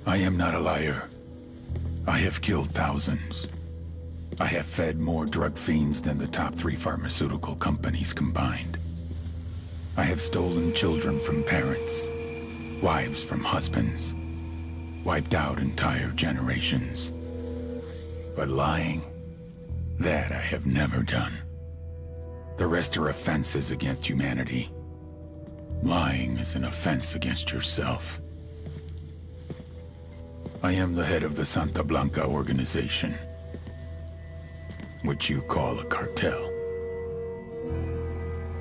I am not a liar. I have killed thousands. I have fed more drug fiends than the top 3 pharmaceutical companies combined. I have stolen children from parents, wives from husbands, wiped out entire generations. But lying, that I have never done. The rest are offenses against humanity. Lying is an offense against yourself. I am the head of the Santa Blanca organization, which you call a cartel.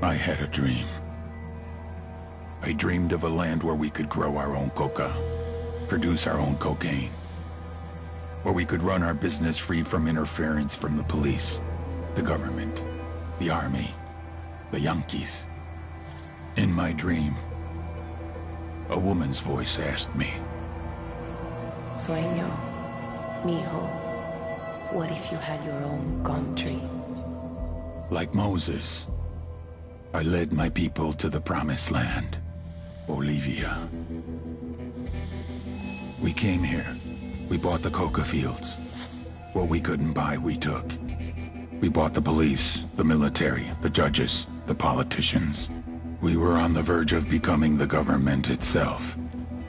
I had a dream. I dreamed of a land where we could grow our own coca, produce our own cocaine, where we could run our business free from interference from the police, the government, the army, the Yankees. In my dream, a woman's voice asked me, Sueño, mijo, what if you had your own country? like Moses, I led my people to the promised land, Bolivia. We came here. We bought the coca fields. What we couldn't buy, we took. We bought the police, the military, the judges, the politicians. We were on the verge of becoming the government itself,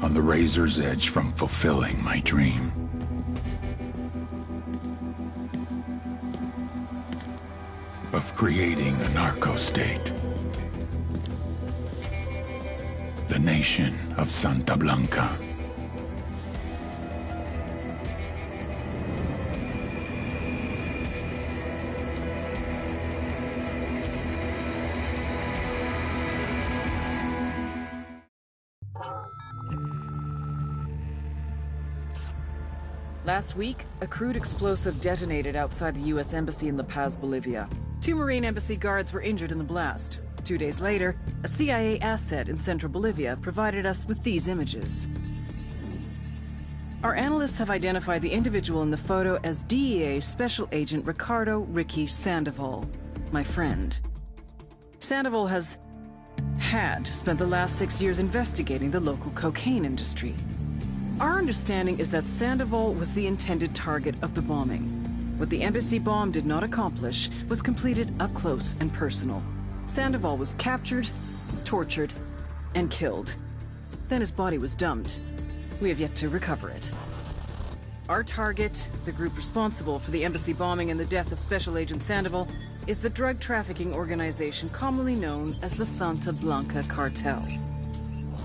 on the razor's edge from fulfilling my dream. Of creating a narco-state. The nation of Santa Blanca. Last week, a crude explosive detonated outside the U.S. Embassy in La Paz, Bolivia. 2 Marine Embassy guards were injured in the blast. 2 days later, a CIA asset in central Bolivia provided us with these images. Our analysts have identified the individual in the photo as DEA Special Agent Ricardo Ricky Sandoval, my friend. Sandoval had spent the last 6 years investigating the local cocaine industry. Our understanding is that Sandoval was the intended target of the bombing. What the embassy bomb did not accomplish was completed up close and personal. Sandoval was captured, tortured, and killed. Then his body was dumped. We have yet to recover it. Our target, the group responsible for the embassy bombing and the death of Special Agent Sandoval, is the drug trafficking organization commonly known as the Santa Blanca Cartel.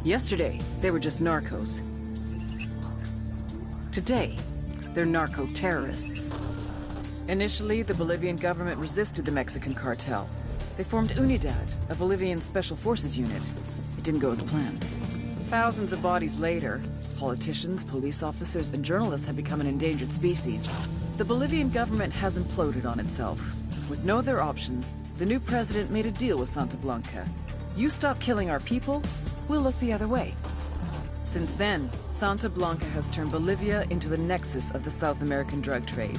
Yesterday, they were just narcos. Today, they're narco-terrorists. Initially, the Bolivian government resisted the Mexican cartel. They formed UNIDAD, a Bolivian special forces unit. It didn't go as planned. Thousands of bodies later, politicians, police officers, and journalists have become an endangered species. The Bolivian government has imploded on itself. With no other options, the new president made a deal with Santa Blanca. You stop killing our people, we'll look the other way. Since then, Santa Blanca has turned Bolivia into the nexus of the South American drug trade.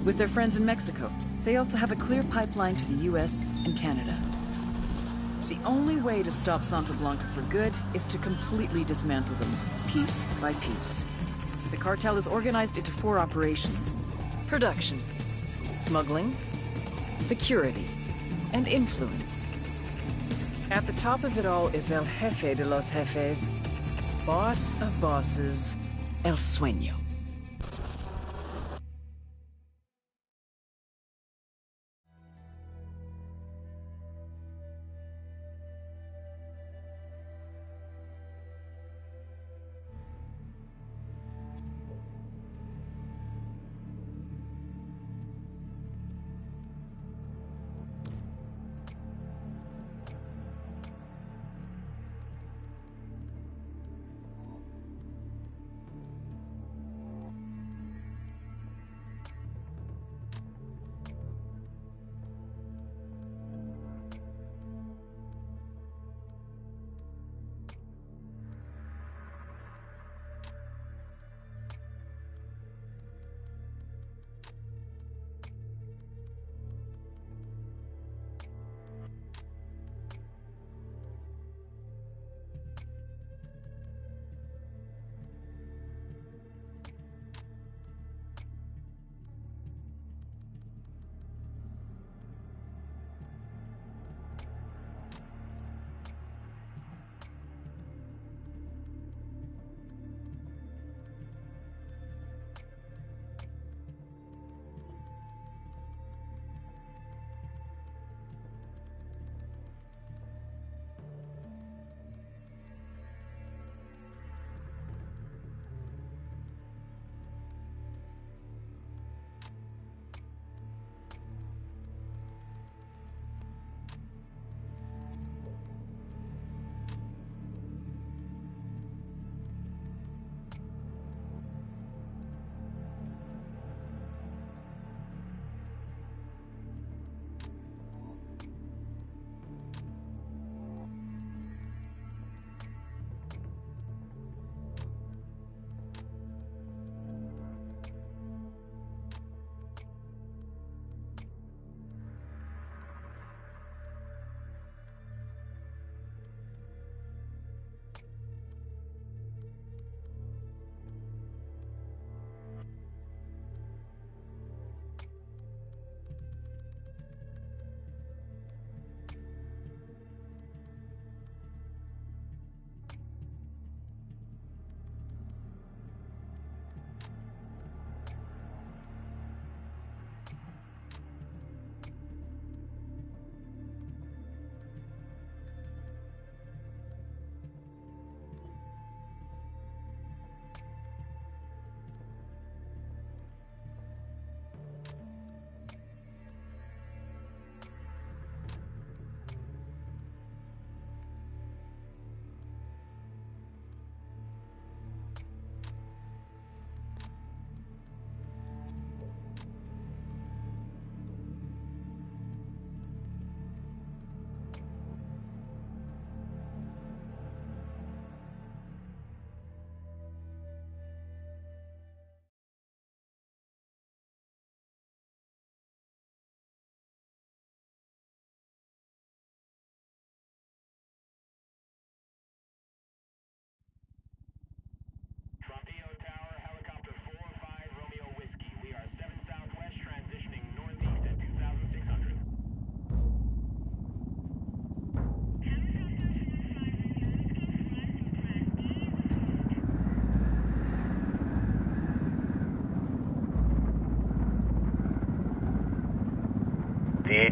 With their friends in Mexico, they also have a clear pipeline to the US and Canada. The only way to stop Santa Blanca for good is to completely dismantle them, piece by piece. The cartel is organized into 4 operations: production, smuggling, security, and influence. At the top of it all is El Jefe de los Jefes, boss of bosses, El Sueño.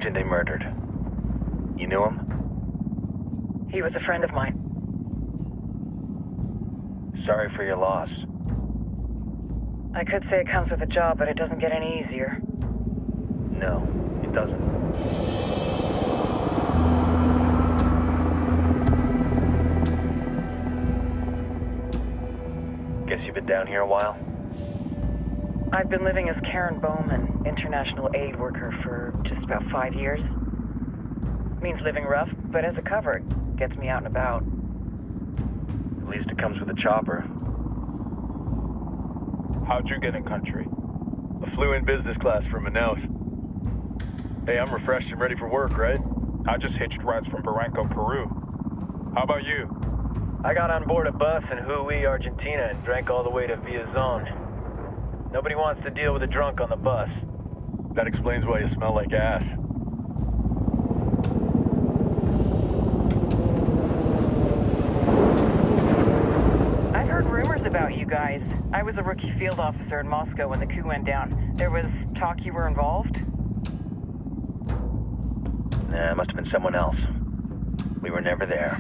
agent they murdered. You knew him? He was a friend of mine. Sorry for your loss. I could say it comes with a job, but it doesn't get any easier. No, it doesn't. Guess you've been down here a while? I've been living as Karen Bowman, international aid worker, for just about 5 years. Means living rough, but as a cover, it gets me out and about. At least it comes with a chopper. How'd you get in country? I flew in business class from Manaus. Hey, I'm refreshed and ready for work, right? I just hitched rides from Barranco, Peru. How about you? I got on board a bus in Jujuy, Argentina, and drank all the way to Villazon. Nobody wants to deal with a drunk on the bus. That explains why you smell like ass. I've heard rumors about you guys. I was a rookie field officer in Moscow when the coup went down. There was talk you were involved? Nah, it must have been someone else. We were never there.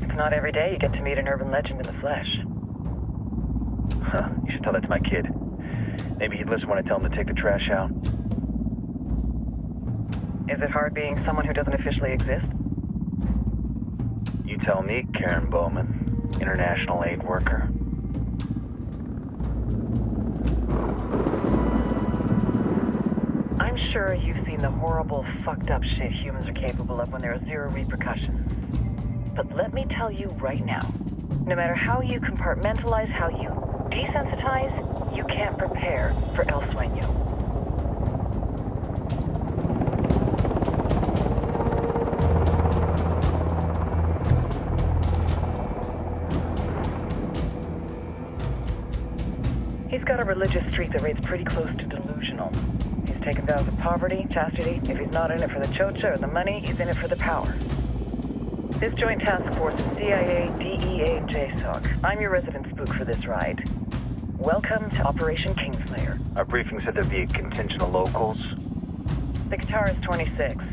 It's not every day you get to meet an urban legend in the flesh. Huh, you should tell that to my kid. Maybe he'd listen when I tell him to take the trash out. Is it hard being someone who doesn't officially exist? You tell me, Karen Bowman, international aid worker. I'm sure you've seen the horrible, fucked up shit humans are capable of when there are zero repercussions. But let me tell you right now, no matter how you compartmentalize, how you desensitize, you can't prepare for El Sueño. He's got a religious streak that rates pretty close to delusional. He's taken vows of poverty, chastity. If he's not in it for the chocha or the money, he's in it for the power. This joint task force is CIA, DEA, and JSOC. I'm your resident spook for this ride. Welcome to Operation Kingslayer. Our briefing said there'd be a contingent of locals. The Qatar is 26.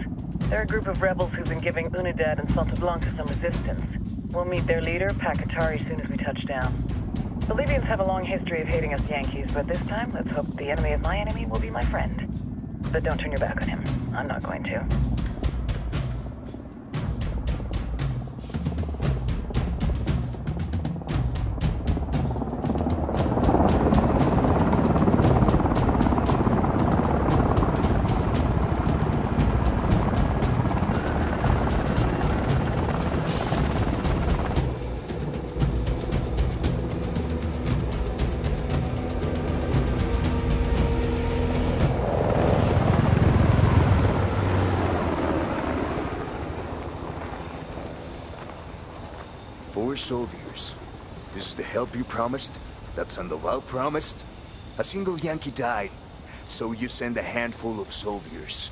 They're a group of rebels who've been giving Unidad and Santa Blanca some resistance. We'll meet their leader, Pakatari, as soon as we touch down. Bolivians have a long history of hating us Yankees, but this time, let's hope the enemy of my enemy will be my friend. But don't turn your back on him. I'm not going to. Soldiers. This is the help you promised? That Sandoval promised? A single Yankee died, so you send a handful of soldiers.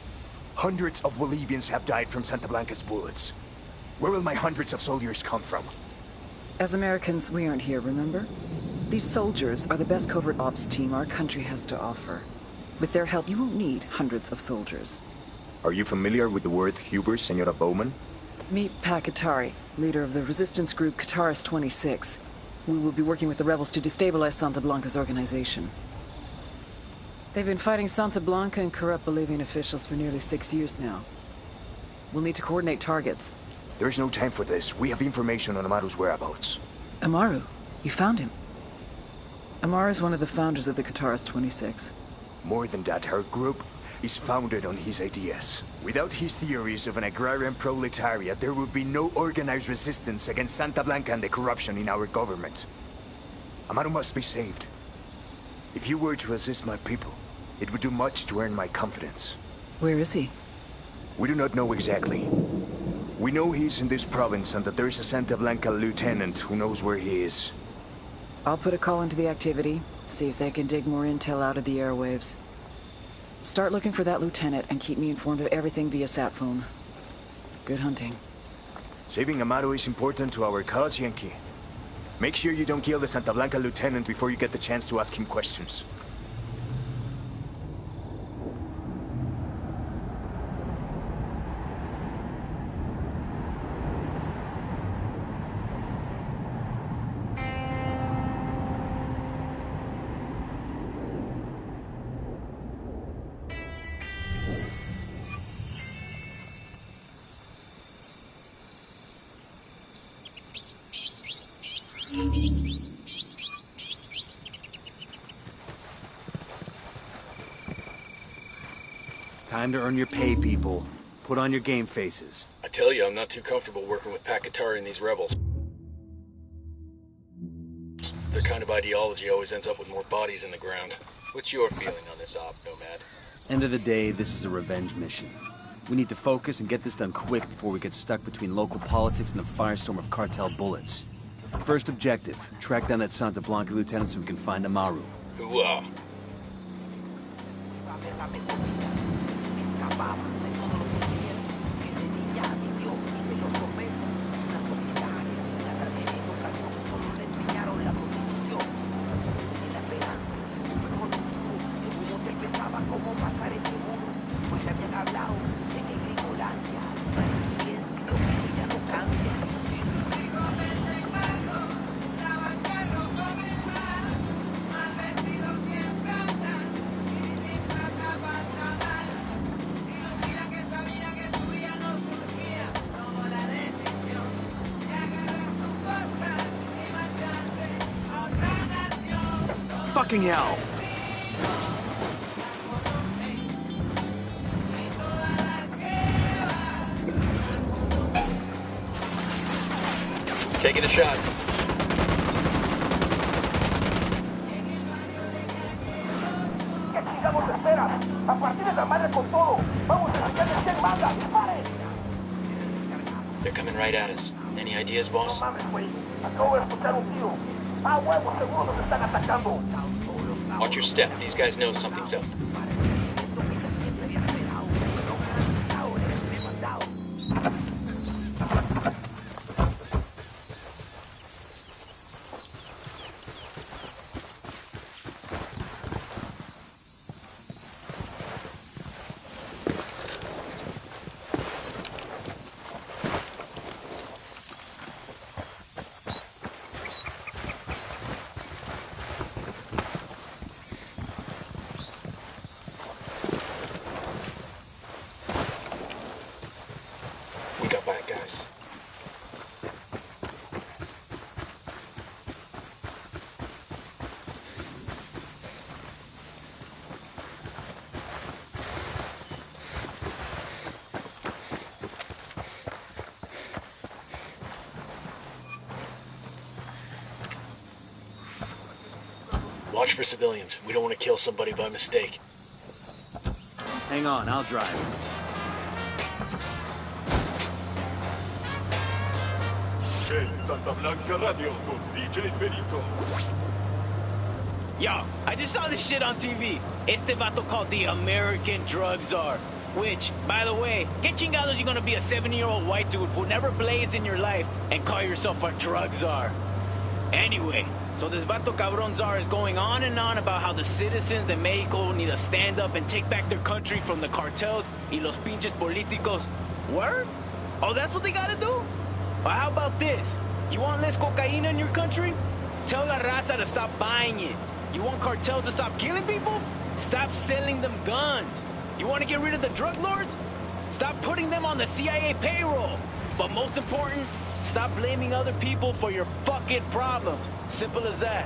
Hundreds of Bolivians have died from Santa Blanca's bullets. Where will my hundreds of soldiers come from? As Americans, we aren't here, remember? These soldiers are the best covert ops team our country has to offer. With their help, you won't need hundreds of soldiers. Are you familiar with the word Huber, Senora Bowman? Meet Pakatari, leader of the resistance group Qatar's 26. We will be working with the rebels to destabilize Santa Blanca's organization. They've been fighting Santa Blanca and corrupt Bolivian officials for nearly 6 years now. We'll need to coordinate targets. There's no time for this. We have information on Amaru's whereabouts. Amaru? You found him? Amaru is one of the founders of the Qatar's 26. More than that, her group is founded on his ideas. Without his theories of an agrarian proletariat, there would be no organized resistance against Santa Blanca and the corruption in our government. Amaru must be saved. If you were to assist my people, it would do much to earn my confidence. Where is he? We do not know exactly. We know he's in this province and that there is a Santa Blanca lieutenant who knows where he is. I'll put a call into the activity, see if they can dig more intel out of the airwaves. Start looking for that lieutenant and keep me informed of everything via sat phone. Good hunting. Saving Amaru is important to our cause, Yankee. Make sure you don't kill the Santa Blanca lieutenant before you get the chance to ask him questions. Time to earn your pay, people. Put on your game faces. I tell you, I'm not too comfortable working with Pakatari and these rebels. Their kind of ideology always ends up with more bodies in the ground. What's your feeling on this op, Nomad? End of the day, this is a revenge mission. We need to focus and get this done quick before we get stuck between local politics and the firestorm of cartel bullets. First objective, track down that Santa Blanca lieutenant so we can find Amaru. Hoorah! Fucking hell! Taking a shot. They're coming right at us. Any ideas, boss? Watch your step. These guys know something's up. We got bad guys. Watch for civilians. We don't want to kill somebody by mistake. Hang on, I'll drive. Santa Blanca Radio con DJ Perico. Yo, I just saw this shit on TV. Este vato called the American Drug Czar. Which, by the way, get chingados you're gonna be a 70-year-old white dude who never blazed in your life and call yourself a drug czar. Anyway, so this vato cabron czar is going on and on about how the citizens in Mexico need to stand up and take back their country from the cartels y los pinches políticos. Word? Oh, that's what they gotta do? Well, how about this? You want less cocaine in your country? Tell la raza to stop buying it. You want cartels to stop killing people? Stop selling them guns. You want to get rid of the drug lords? Stop putting them on the CIA payroll. But most important, stop blaming other people for your fucking problems. Simple as that.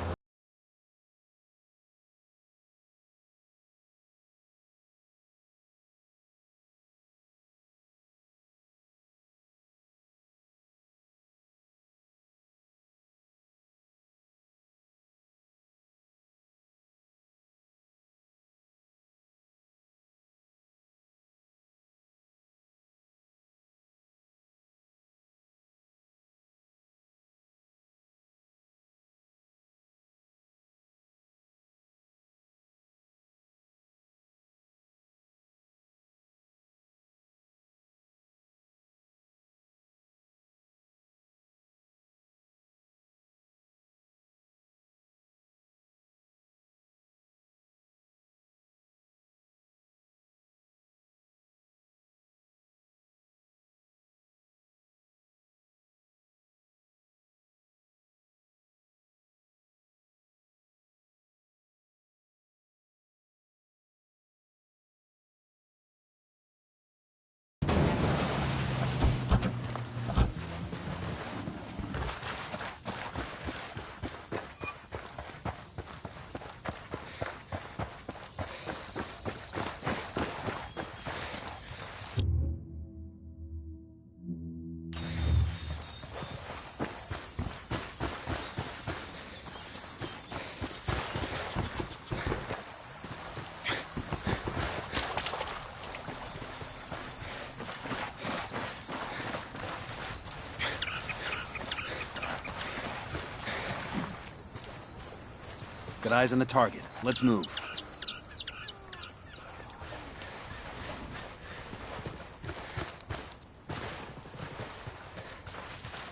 Got eyes on the target. Let's move.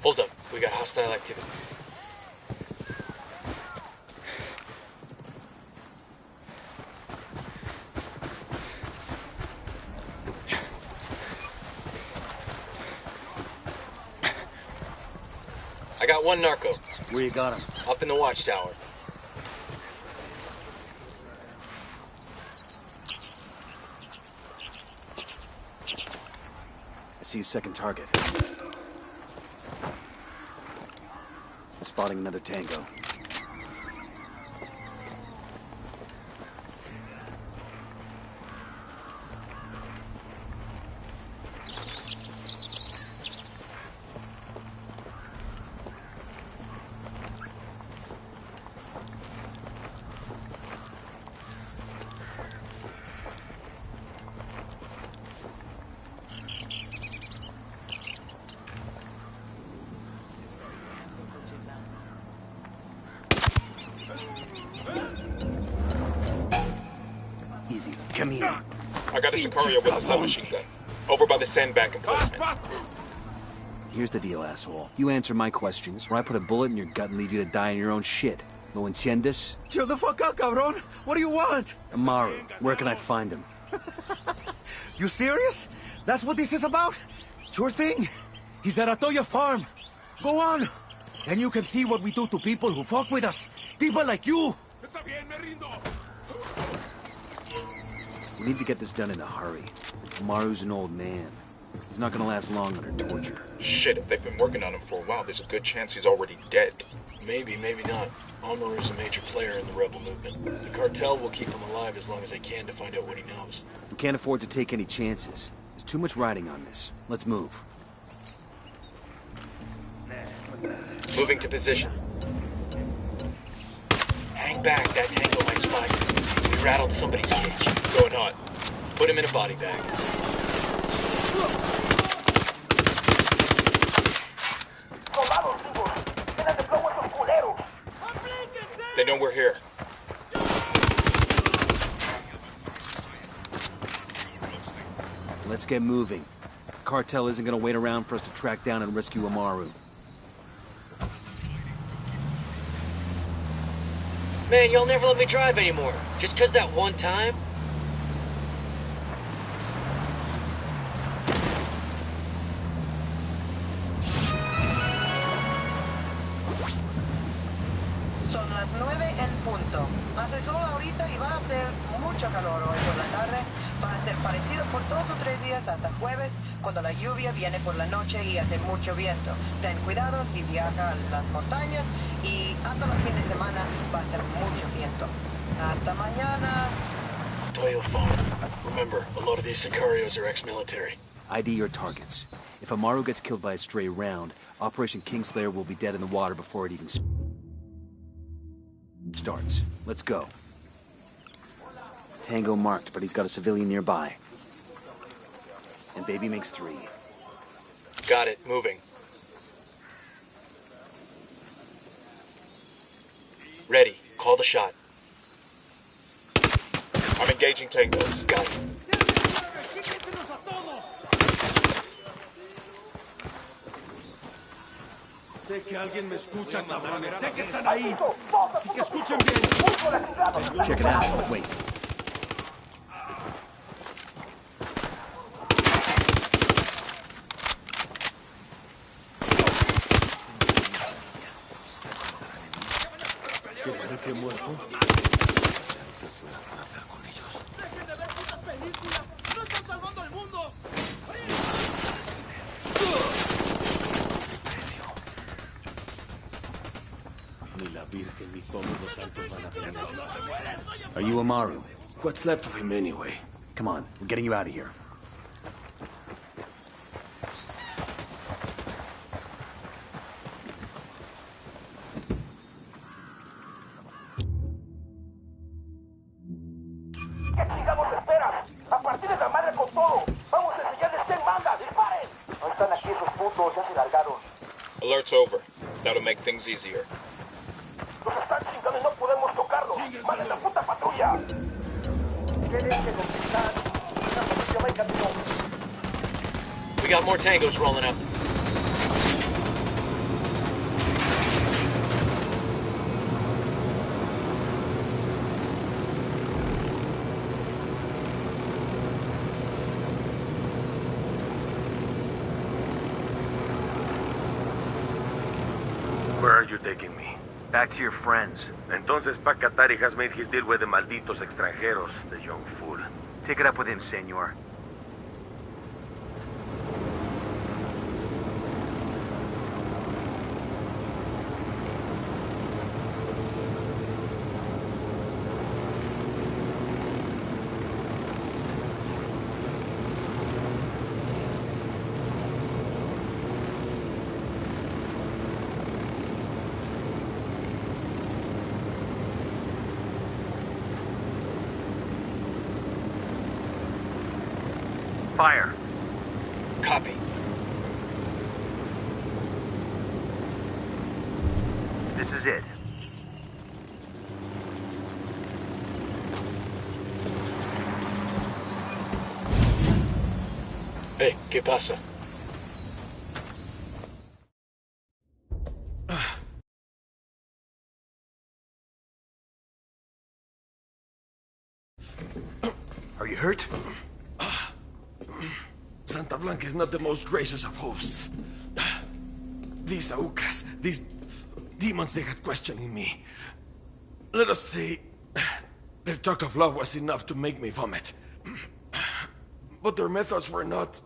Hold up. We got hostile activity. I got one narco. Where you got him? Up in the watchtower. I see a second target. Spotting another tango. Easy. Come here. I got a Sicario with a submachine gun. Over by the sandbag emplacement. Here's the deal, asshole. You answer my questions, or I put a bullet in your gut and leave you to die in your own shit. ¿Lo entiendes? Chill the fuck out, cabron. What do you want? Amaru, where can I find him? You serious? That's what this is about? Sure thing. He's at Atoya Farm. Go on. Then you can see what we do to people who fuck with us. People like you. We need to get this done in a hurry. Amaru's an old man. He's not gonna last long under torture. Shit, if they've been working on him for a while, there's a good chance he's already dead. Maybe, maybe not. Amaru's a major player in the rebel movement. The cartel will keep him alive as long as they can to find out what he knows. We can't afford to take any chances. There's too much riding on this. Let's move. Moving to position. Hang back, that tango might spot you. We rattled somebody's cage. Going hot. Put him in a body bag. They know we're here. Let's get moving. The cartel isn't gonna wait around for us to track down and rescue Amaru. Man, y'all never let me drive anymore. Just 'cause that one time? Son las 9 en punto. Hace sol ahorita y va a ser mucho calor hoy por la tarde. Va a ser parecido por 2 o 3 días hasta jueves, cuando la lluvia viene por la noche y hace mucho viento. Ten cuidado si viaja a las montañas y hasta los fines de semana va a ser mucho viento. Hasta mañana. Toyo Farm. Remember, a lot of these Sicarios are ex-military. ID your targets. If Amaru gets killed by a stray round, Operation Kingslayer will be dead in the water before it even starts. Let's go. Tango marked, but he's got a civilian nearby. And baby makes 3. Got it. Moving. Ready. Call the shot. I'm engaging tangos. Got it. Sé que alguien me escucha, cabrones. Sé que están ahí. Así que escuchen bien. Check it out. Wait. ¿Qué parece muerto? ¡Dejen de ver putas películas! ¡No están salvando al mundo! Ni la Virgen ni todos los santos van a venir. Are you Amaru? What's left of him anyway? Come on, we're getting you out of here. ¿Qué chingados esperas? ¡A partir de la madre con todo! ¡Vamos a enseñarles quién manda! ¡Disparen! No están aquí esos putos, ya se largaron. Alert's over. That'll make things easier. Nos están chingando y no podemos tocarlos. got more tangos rolling up. Where are you taking me? Back to your friends. Entonces Pacatari has made his deal with the malditos extranjeros, the young fool. Take it up with him, senor. Fire. Copy. This is it. Hey, ¿qué pasa? Are you hurt? Santa Blanca is not the most gracious of hosts. These Aucas, these demons they had questioning me. Let us say, their talk of love was enough to make me vomit. But their methods were not...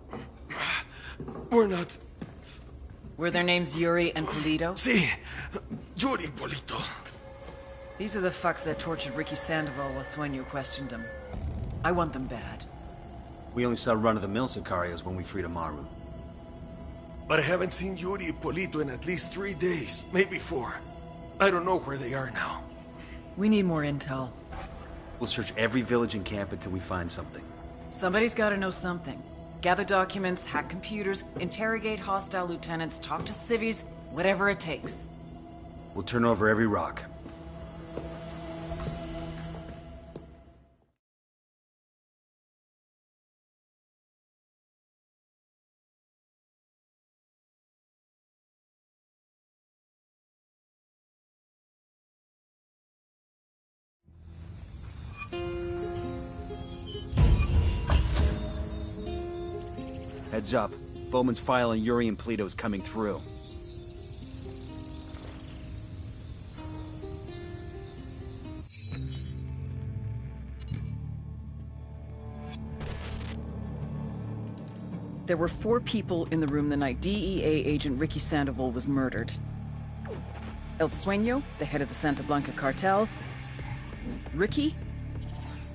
Were their names Yuri and Polito? Si, Yuri Polito. These are the fucks that tortured Ricky Sandoval while Sueño questioned him. I want them bad. We only saw run-of-the-mill Sicarios when we freed Amaru. But I haven't seen Yuri and Polito in at least 3 days, maybe 4. I don't know where they are now. We need more intel. We'll search every village and camp until we find something. Somebody's gotta know something. Gather documents, hack computers, interrogate hostile lieutenants, talk to civvies, whatever it takes. We'll turn over every rock. Heads up. Bowman's file on Yuri and Polito's coming through. There were 4 people in the room the night DEA agent Ricky Sandoval was murdered. El Sueño, the head of the Santa Blanca cartel, Ricky,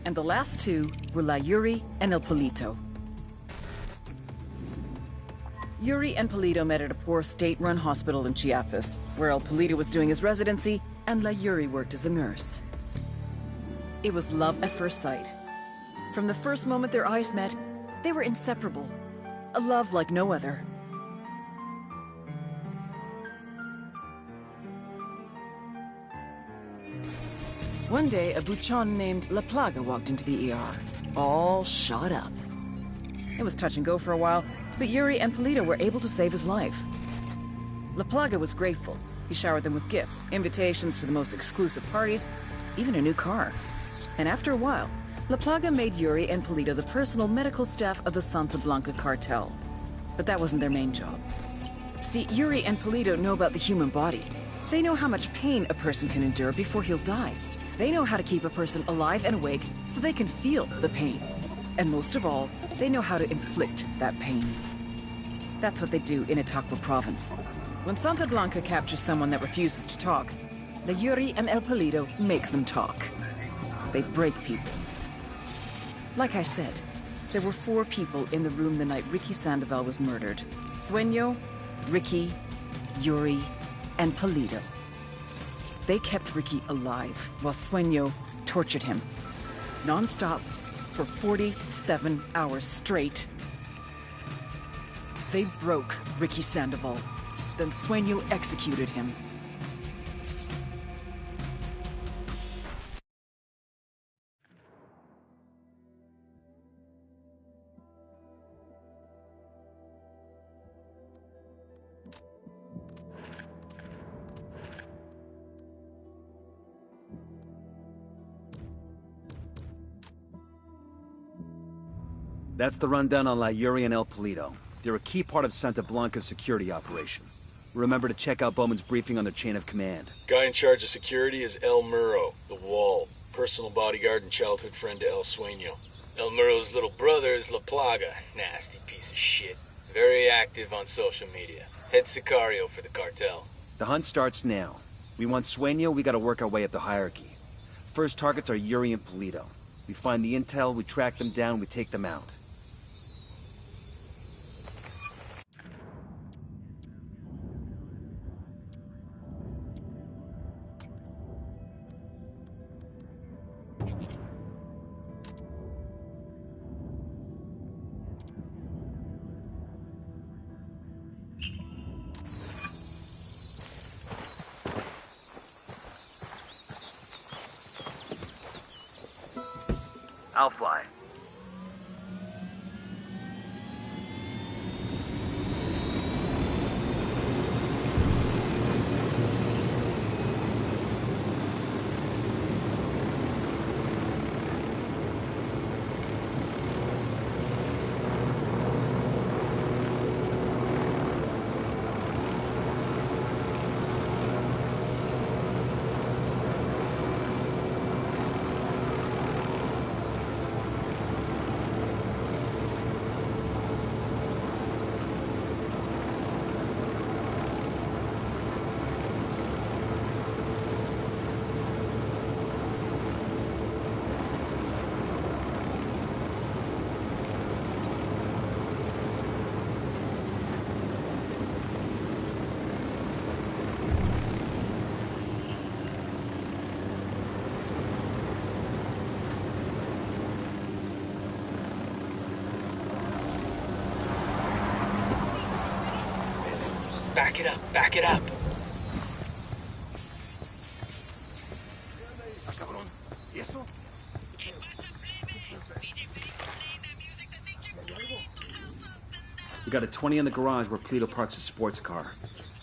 and the last 2 were La Yuri and El Polito. Yuri and Polito met at a poor state-run hospital in Chiapas, where El Polito was doing his residency and La Yuri worked as a nurse. It was love at first sight. From the first moment their eyes met, they were inseparable. A love like no other. One day, a buchon named La Plaga walked into the ER, all shot up. It was touch and go for a while, but Yuri and Polito were able to save his life. La Plaga was grateful. He showered them with gifts, invitations to the most exclusive parties, even a new car. And after a while, La Plaga made Yuri and Polito the personal medical staff of the Santa Blanca cartel. But that wasn't their main job. See, Yuri and Polito know about the human body. They know how much pain a person can endure before he'll die. They know how to keep a person alive and awake so they can feel the pain. And most of all, they know how to inflict that pain. That's what they do in Itaqua province. When Santa Blanca captures someone that refuses to talk, the Yuri and El Polito make them talk. They break people. Like I said, there were 4 people in the room the night Ricky Sandoval was murdered. Sueño, Ricky, Yuri, and Polito. They kept Ricky alive while Sueño tortured him. Non-stop for 47 hours straight. They broke Ricky Sandoval. Then Sueño executed him. That's the rundown on La Yuri and El Polito. They're a key part of Santa Blanca's security operation. Remember to check out Bowman's briefing on their chain of command. Guy in charge of security is El Muro, the Wall. Personal bodyguard and childhood friend to El Sueño. El Muro's little brother is La Plaga. Nasty piece of shit. Very active on social media. Head Sicario for the cartel. The hunt starts now. We want Sueño, we gotta work our way up the hierarchy. First targets are Yuri and Polito. We find the intel, we track them down, we take them out. I'll fly. Back it up, back it up. We got a 20 in the garage where Polito parks his sports car.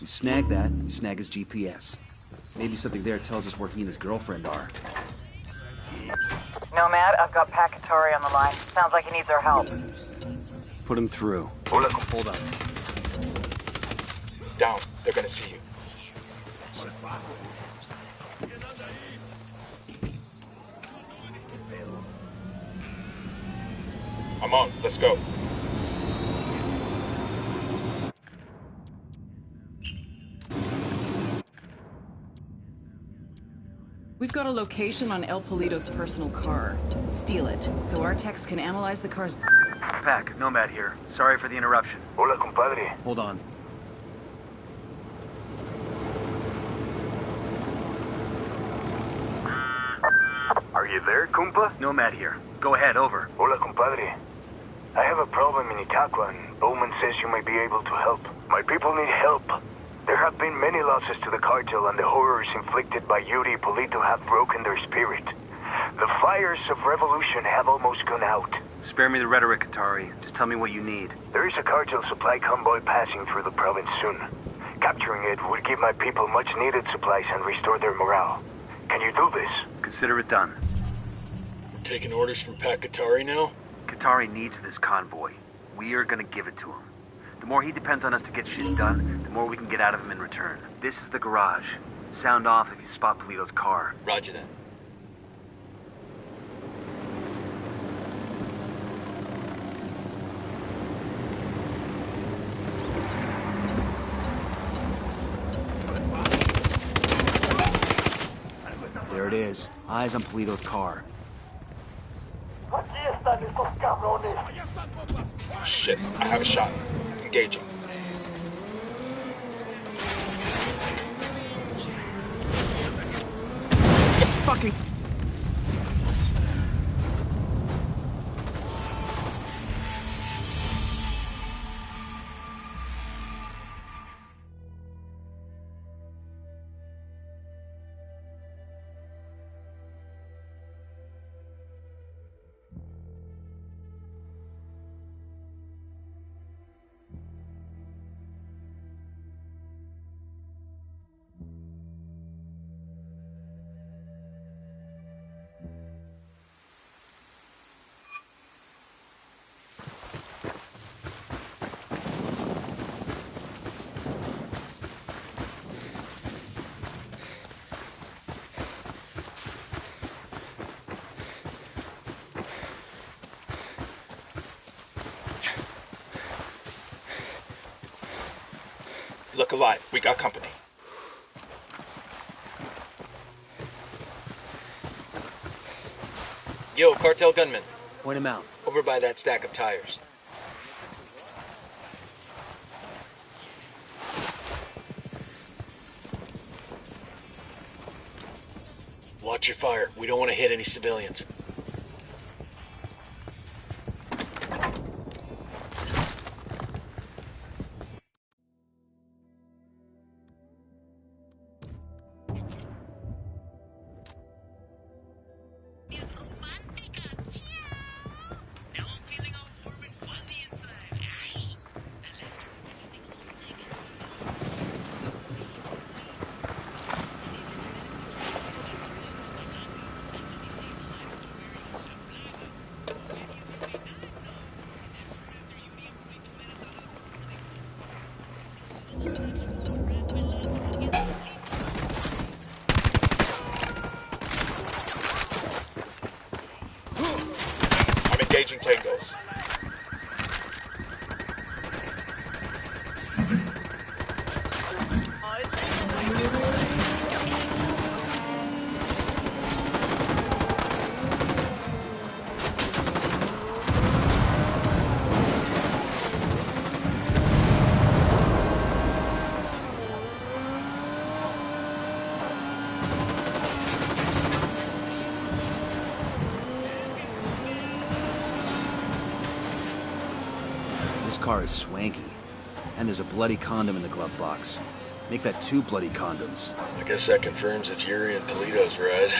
We snag that, we snag his GPS. Maybe something there tells us where he and his girlfriend are. Nomad, I've got Pacatari on the line. Sounds like he needs our help. Put him through. Hold up. Down. They're gonna see you. I'm on. Let's go. We've got a location on El Polito's personal car. Steal it, so our techs can analyze the car's... Pac, Nomad here. Sorry for the interruption. Hola, compadre. Hold on. Are you there, compa? Nomad here. Go ahead, over. Hola, compadre. I have a problem in Itaqua, and Bowman says you may be able to help. My people need help. There have been many losses to the cartel, and the horrors inflicted by Yuri Polito have broken their spirit. The fires of revolution have almost gone out. Spare me the rhetoric, Atari. Just tell me what you need. There is a cartel supply convoy passing through the province soon. Capturing it would give my people much-needed supplies and restore their morale. Can you do this? Consider it done. We're taking orders from Pat Katari now? Katari needs this convoy. We are gonna give it to him. The more he depends on us to get shit done, the more we can get out of him in return. This is the garage. Sound off if you spot Polito's car. Roger that. There it is. Eyes on Polito's car. Shit, I have a shot. Engaging. Fucking... look alive. We got company. Yo, cartel gunman. Point him out. Over by that stack of tires. Watch your fire. We don't want to hit any civilians. I'm engaging tangos. This car is swanky. And there's a bloody condom in the glove box. Make that 2 bloody condoms. I guess that confirms it's Yuri and Polito's ride.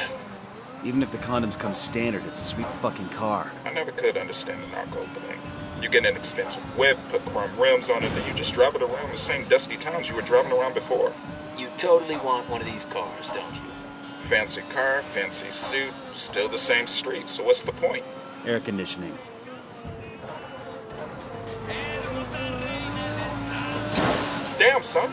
Even if the condoms come standard, it's a sweet fucking car. I never could understand the narco thing. You get an expensive whip, put chrome rims on it, then you just drive it around the same dusty towns you were driving around before. You totally want one of these cars, don't you? Fancy car, fancy suit, still the same street, so what's the point? Air conditioning. Damn, son.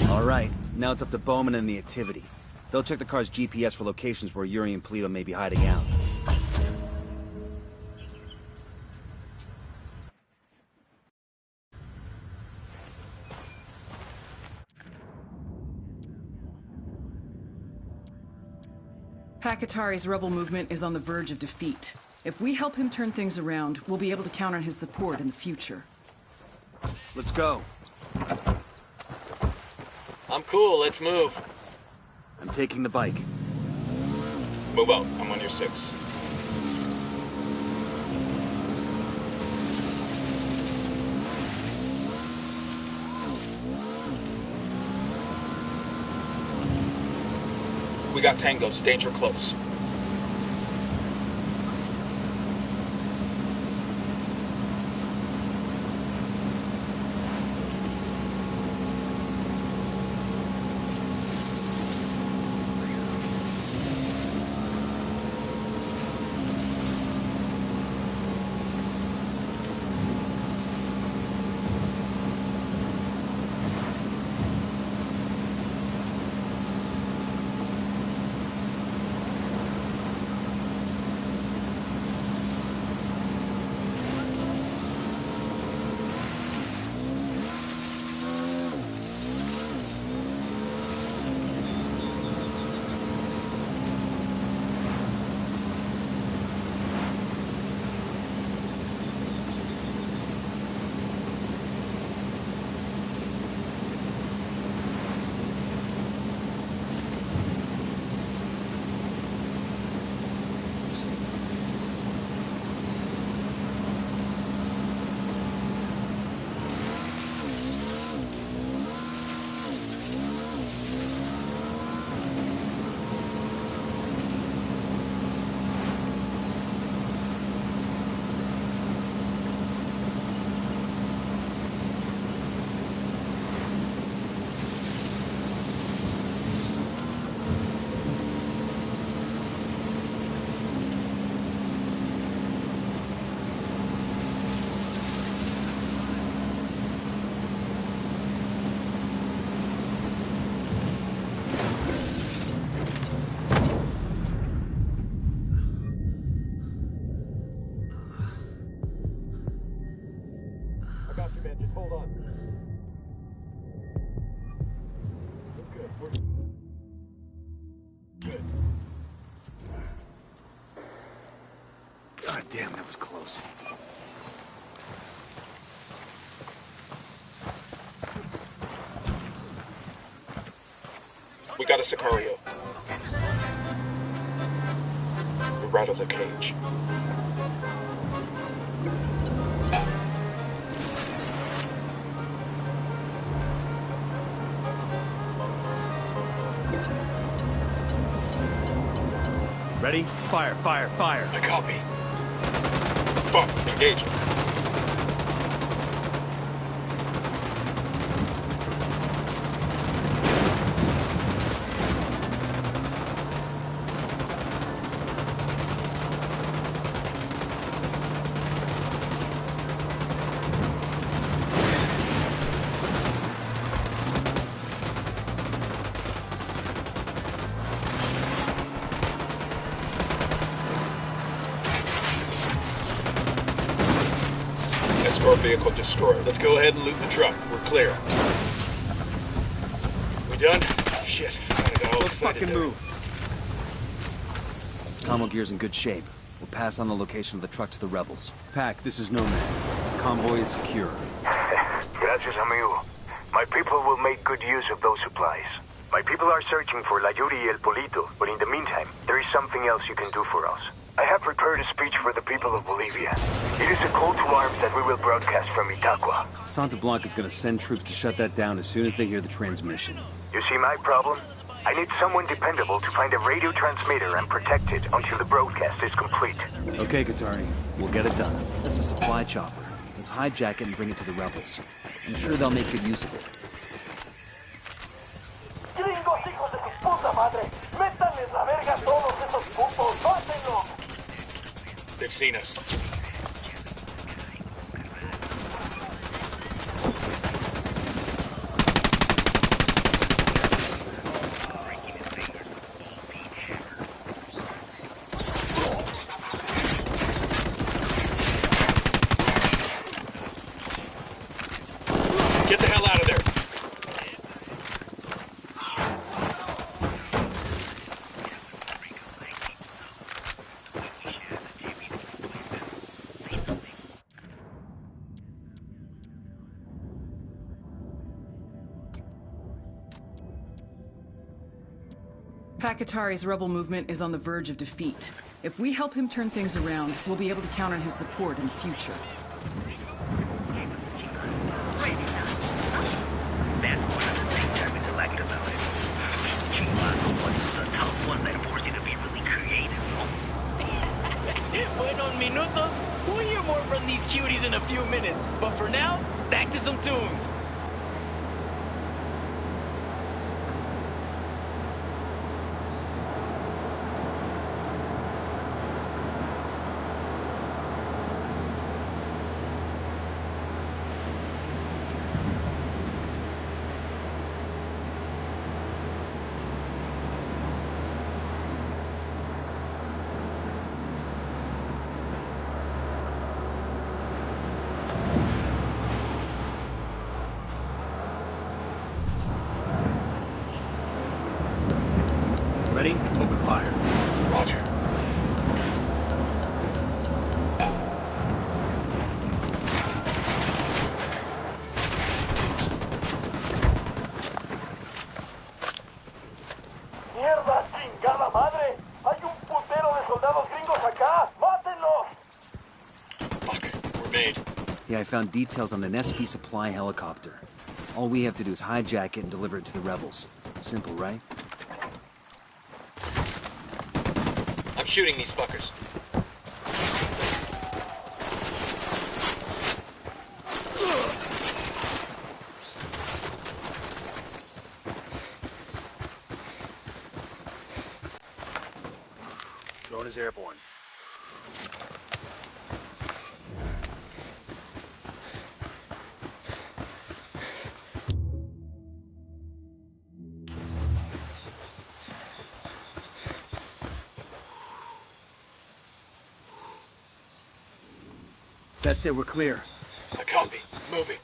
Alright, now it's up to Bowman and the activity. They'll check the car's GPS for locations where Yuri and Polito may be hiding out. Pakatari's rebel movement is on the verge of defeat. If we help him turn things around, we'll be able to count on his support in the future. Let's go. I'm cool, let's move. I'm taking the bike. Move out. I'm on your 6. We got tangos. Danger close. fun. Okay, we're good. God damn, that was close. We got a Sicario. We're out of the cage. Ready? Fire, fire, fire. I copy. Fuck, engage. Escort vehicle destroyed. Let's go ahead and loot the truck. We're clear. We done? Shit. Let's fucking move. Commo gear's in good shape. We'll pass on the location of the truck to the rebels. Pac, this is Nomad. The convoy is secure. Gracias, amigo. My people will make good use of those supplies. My people are searching for La Yuri y El Polito, but in the meantime, there is something else you can do for us. I have prepared a speech for the people of Bolivia. It is a call to arms that we will broadcast from Itaqua. Santa Blanca's gonna send troops to shut that down as soon as they hear the transmission. You see my problem? I need someone dependable to find a radio transmitter and protect it until the broadcast is complete. Okay, Qatari. We'll get it done. That's a supply chopper. Let's hijack it and bring it to the rebels. I'm sure they'll make good use of it. Gringos, hijos de su puta madre. Métanles la verga a todos esos putos. ¡Mátenlos! They've seen us. Get the hell out of there. Pakatari's rebel movement is on the verge of defeat. If we help him turn things around, we'll be able to count on his support in the future. That's one of the things I really liked about it. The tough one that forced you to be really creative. Buenos minutos. We'll hear more from these cuties in a few minutes. But for now, back to some tunes. Ready? Open fire. Roger. ¡Mierda, chingada madre! ¡Hay un putero de soldados gringos acá! ¡Mátenlos! Fuck, we're made. Yeah, I found details on an SP supply helicopter. All we have to do is hijack it and deliver it to the rebels. Simple, right? I'm shooting these fuckers. Drone is airborne. That's it, we're clear. I copy. Moving.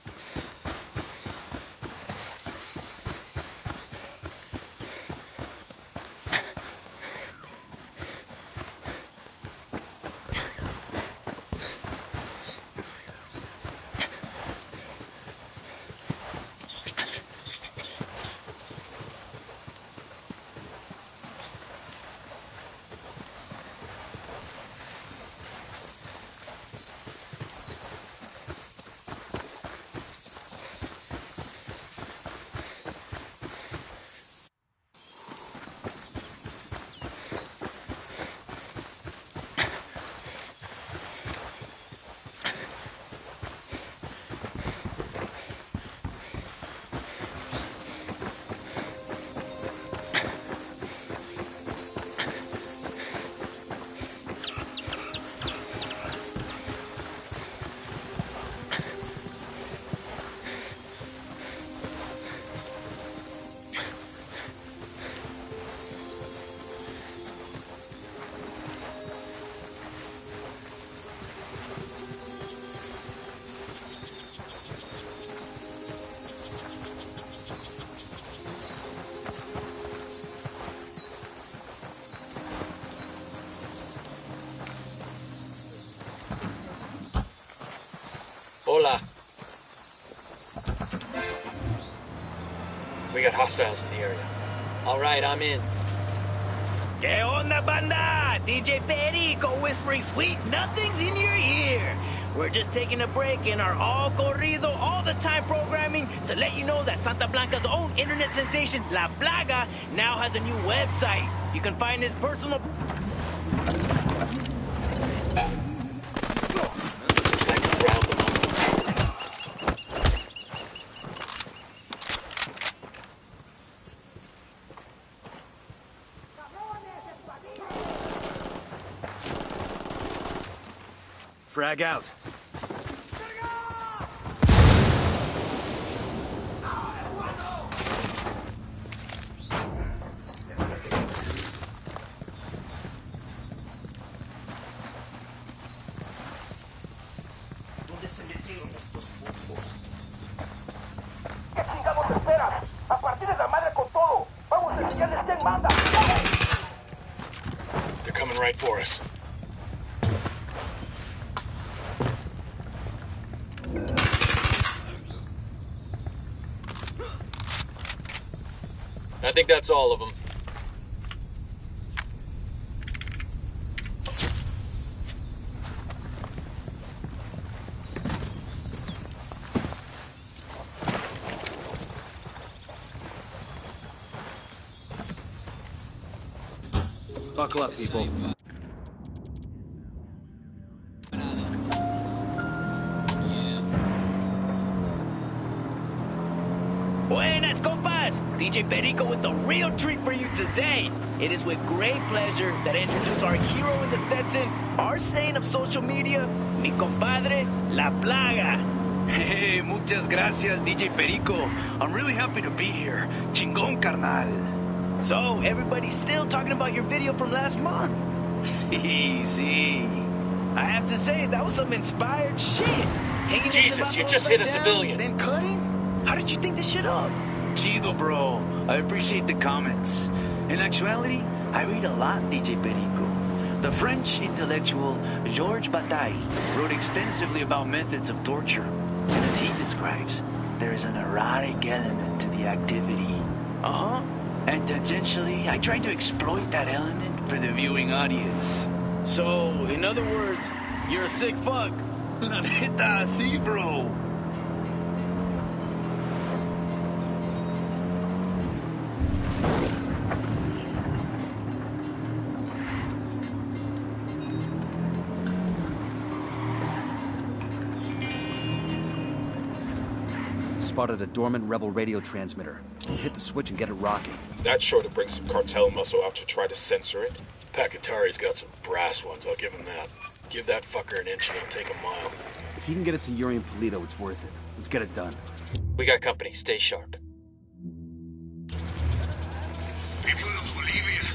Hola. We got hostiles in the area. All right, I'm in. ¿Qué onda, banda? DJ Perico whispering sweet nothings in your ear. We're just taking a break in our all corrido, all the time programming to let you know that Santa Blanca's own internet sensation, La Plaga, now has a new website. You can find his personal... Frag out. ¿Dónde se metieron estos monstruos? ¿Qué chingados esperas? A partir de la madre con todo. Vamos a enseñarles quién manda. They're coming right for us. I think that's all of them. Buckle up, people. Buenas, compas! DJ Perico with the real treat for you today. It is with great pleasure that I introduce our hero in the Stetson, our saint of social media, mi compadre, La Plaga. Hey, muchas gracias, DJ Perico. I'm really happy to be here. Chingón, carnal. So, everybody's still talking about your video from last month. Sí. I have to say, that was some inspired shit. Hanging Jesus, you just hit a civilian. Then cutting? How did you think this shit up? Chido, bro. I appreciate the comments. In actuality, I read a lot, DJ Perico. The French intellectual Georges Bataille wrote extensively about methods of torture. And as he describes, there is an erotic element to the activity. Uh-huh. And tangentially, I try to exploit that element for the viewing audience. So, in other words, you're a sick fuck. La neta, sí, bro. Spotted a dormant rebel radio transmitter. Let's hit the switch and get it rocking. That's sure to bring some cartel muscle out to try to censor it. Pacatari's got some brass ones, I'll give him that. Give that fucker an inch and he'll take a mile. If he can get us to Yuri and Polito, it's worth it. Let's get it done. We got company. Stay sharp. People of Bolivia,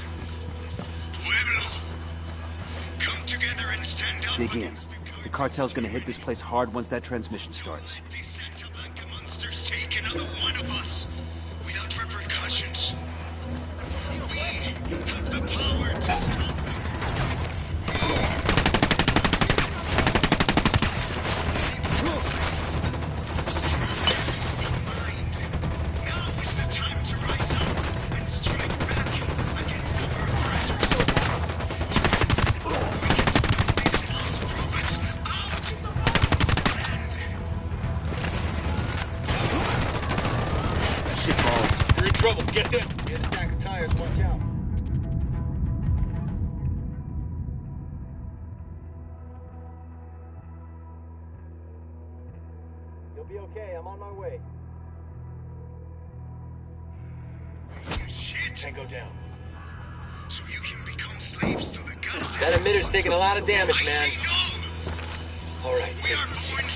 Pueblo, come together and stand up. Dig in. The cartel's gonna hit this place hard once that transmission starts. Take another one of us without repercussions. We have the power to stop them. Now is the time to rise up and strike back against our oppressors. We can these false prophets out You're in trouble. Get them. Get a stack of tires. Watch out. You'll be okay. I'm on my way. Shit. Tango down. So you can become slaves to the gods. That emitter's taking a lot of damage, man. No. All right. We are going